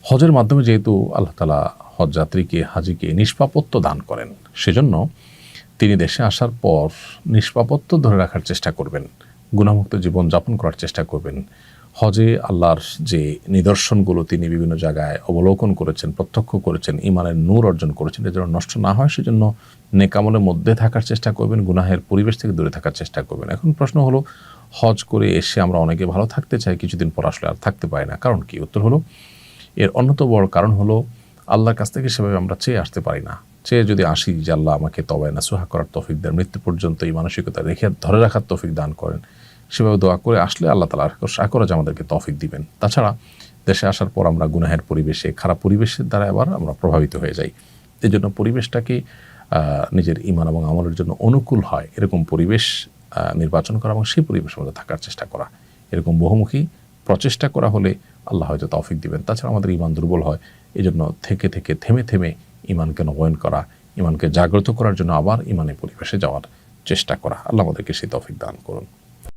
হজের মাধ্যমে যেহেতু আল্লাহ তাআলা হজ যাত্রীকে হাজিকে নিষ্পাপত্ব দান করেন, সেজন্য তিনি দেশে আসার পর নিষ্পাপত্ব ধরে রাখার চেষ্টা করবেন, গুনাহমুক্ত জীবন যাপন করার চেষ্টা করবেন। হজে আল্লাহর যে নিদর্শনগুলো তিনি বিভিন্ন জায়গায় অবলোকন করেছেন, প্রত্যক্ষ করেছেন, ঈমানের নূর অর্জন করেছেন, এ যেন নষ্ট না হয় সেজন্য নেক আমলের মধ্যে থাকার চেষ্টা করবেন, গুনাহের পরিবেশ থেকে দূরে থাকার চেষ্টা করবেন। এখন প্রশ্ন হলো, হজ করে এসে আমরা অনেকে ভালো থাকতে চাই, কিছুদিন পর আসলে আর থাকতে পারি না, কারণ কি? উত্তর হলো, এর অন্যতম বড় কারণ হলো আল্লাহর কাছ থেকে সেভাবে আমরা চেয়ে আসতে পারি না। চেয়ে যদি আসি যে আল্লাহ আমাকে তওবা নাসুহা করার তৌফিক দেন, মৃত্যু পর্যন্ত এই মানসিকতা রেখে ধরে রাখার তৌফিক দান করেন, সেভাবে দোয়া করে আসলে আল্লাহ তাআলা আশা করা যায় আমাদেরকে তৌফিক দিবেন। তাছাড়া দেশে আসার পর আমরা গুনাহের পরিবেশে, খারাপ পরিবেশের দ্বারা আবার আমরা প্রভাবিত হয়ে যাই। এজন্য পরিবেশটাকে নিজের ঈমান এবং আমলের জন্য অনুকূল হয় এরকম পরিবেশ নির্বাচন করা এবং সেই পরিবেশের মধ্যে থাকার চেষ্টা করা, এরকম বহুমুখী প্রচেষ্টা করা হলে আল্লাহ হয়তো তৌফিক দিবেন। তাছাড়া আমাদের ঈমান দুর্বল হয়, এজন্য থেকে থেকে থেমে থেমে ঈমানকে নবায়ন করা, ঈমানকে জাগ্রত করার জন্য আবার ঈমানের পরিবেশে যাওয়ার চেষ্টা করা। আল্লাহ আমাদেরকে সেই তৌফিক দান করুন।